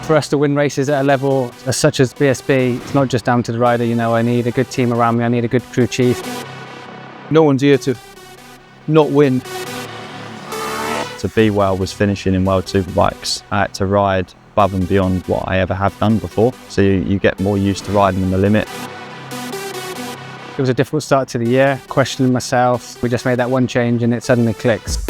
For us to win races at a level such as BSB, it's not just down to the rider. You know, I need a good team around me. I need a good crew chief. No one's here to not win. To be well was finishing in World Superbikes. I had to ride above and beyond what I ever have done before. So you get more used to riding in the limit. It was a difficult start to the year, questioning myself. We just made that one change and it suddenly clicks.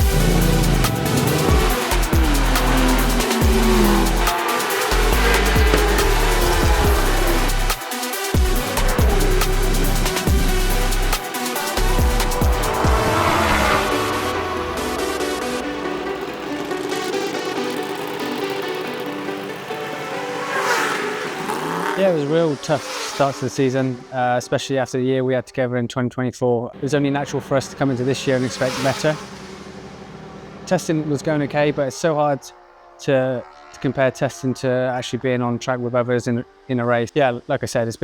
Yeah, it was a real tough start to the season, especially after the year we had together in 2024. It was only natural for us to come into this year and expect better. Testing was going okay, but it's so hard to compare testing to actually being on track with others in a race. Yeah, like I said, it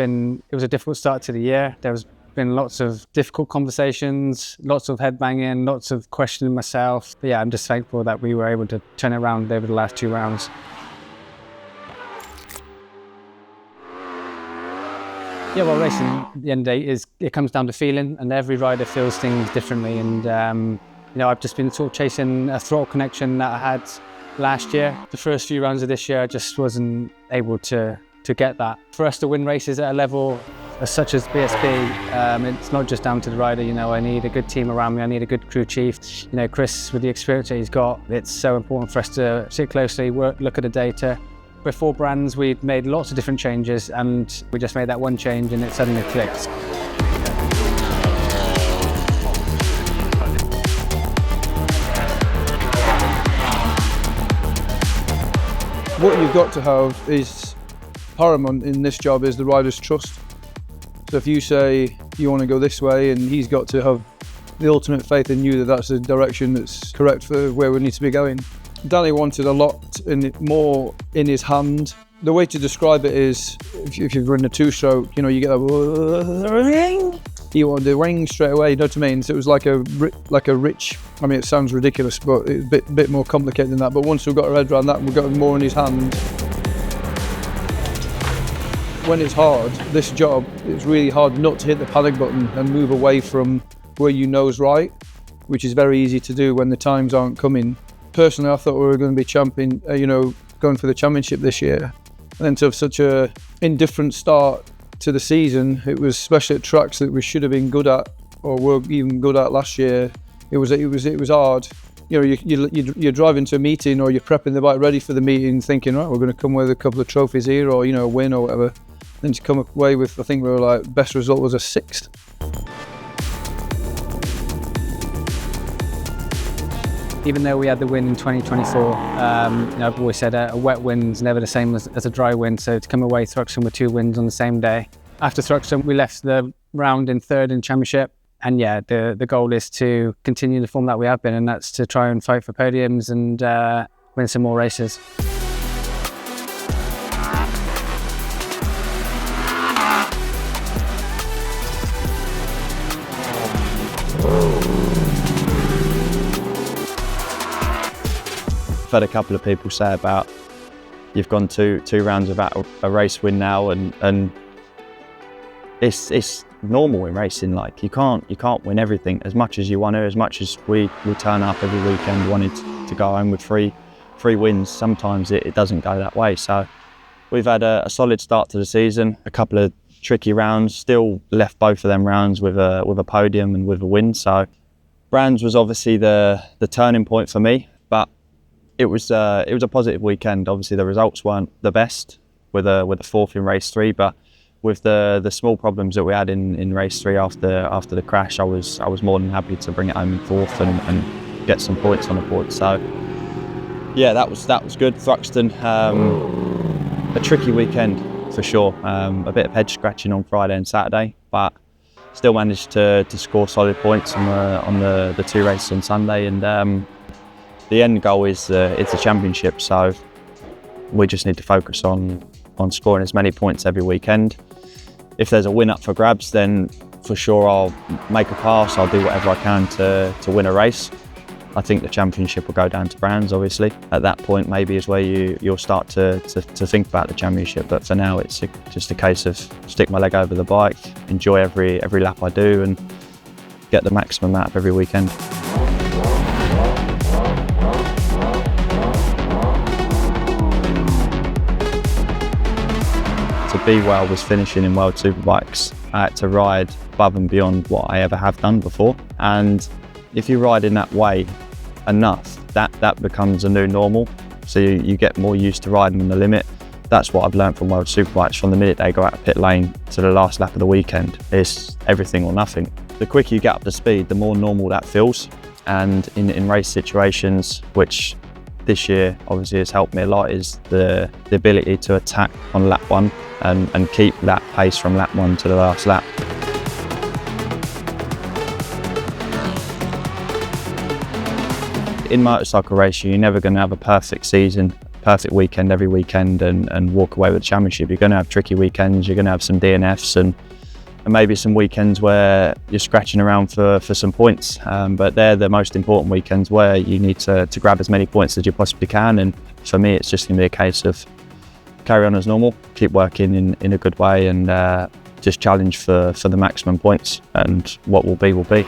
was a difficult start to the year. There's been lots of difficult conversations, lots of headbanging, lots of questioning myself. But yeah, I'm just thankful that we were able to turn it around over the last 2 rounds. Yeah, well, racing at the end of the day it comes down to feeling, and every rider feels things differently. And you know, I've just been sort of chasing a throttle connection that I had last year. The first few rounds of this year, I just wasn't able to get that. For us to win races at a level such as BSB, it's not just down to the rider. You know, I need a good team around me. I need a good crew chief. You know, Chris, with the experience that he's got, it's so important for us to sit closely, look at the data. Before Brands, we'd made lots of different changes, and we just made that one change and it suddenly clicked. What you've got to have is paramount in this job is the rider's trust. So if you say you want to go this way, and he's got to have the ultimate faith in you that that's the direction that's correct for where we need to be going. Danny wanted a lot more in his hand. The way to describe it is, if you've ridden a 2-stroke, you know, you get a ring. You want the ring straight away, you know what I mean? So it was like a rich, I mean, it sounds ridiculous, but it's a bit more complicated than that. But once we've got our head around that, we've got more in his hand. When it's hard, this job, it's really hard not to hit the panic button and move away from where you know is right, which is very easy to do when the times aren't coming. Personally, I thought we were going to be champion, going for the championship this year. And then to have such a indifferent start to the season, it was especially at tracks that we should have been good at, or were even good at last year. It was hard. You know, you're driving to a meeting, or you're prepping the bike ready for the meeting, thinking, right, we're going to come with a couple of trophies here, or a win or whatever. Then to come away with, I think we were like, best result was a 6th. Even though we had the win in 2024, I've always said a wet win's never the same as a dry win. So to come away Thruxton with 2 wins on the same day. After Thruxton, we left the round in 3rd in championship. And yeah, the goal is to continue the form that we have been, and that's to try and fight for podiums and win some more races. I've had a couple of people say about you've gone two rounds without a race win now, and it's normal in racing. Like you can't win everything as much as you want to. As much as we turn up every weekend wanted to go home with three wins, sometimes it doesn't go that way. So we've had a solid start to the season, a couple of tricky rounds, still left both of them rounds with a podium and with a win. So Brands was obviously the turning point for me, but it was a positive weekend. Obviously the results weren't the best with a 4th in race 3, but with the small problems that we had in race 3 after the crash, I was more than happy to bring it home in 4th and get some points on the board. So yeah, that was good. Thruxton, a tricky weekend for sure. A bit of head scratching on Friday and Saturday, but still managed to score solid points on the 2 races on Sunday. And the end goal is the championship, so we just need to focus on scoring as many points every weekend. If there's a win up for grabs, then for sure I'll make a pass, I'll do whatever I can to win a race. I think the championship will go down to brands, obviously. At that point, maybe is where you'll start to think about the championship. But for now, it's just a case of stick my leg over the bike, enjoy every lap I do, and get the maximum out of every weekend. To be where I was finishing in World Superbikes, I had to ride above and beyond what I ever have done before. And if you ride in that way enough, that becomes a new normal. So you get more used to riding on the limit. That's what I've learned from World Superbikes. From the minute they go out of pit lane to the last lap of the weekend, it's everything or nothing. The quicker you get up to speed, the more normal that feels. And in race situations, which this year obviously has helped me a lot, is the ability to attack on lap 1 and keep that pace from lap 1 to the last lap. In motorcycle racing, you're never going to have a perfect season, perfect weekend every weekend and walk away with the championship. You're going to have tricky weekends, you're going to have some DNFs and maybe some weekends where you're scratching around for some points. But they're the most important weekends where you need to grab as many points as you possibly can. And for me, it's just going to be a case of carry on as normal, keep working in a good way, and just challenge for the maximum points, and what will be will be.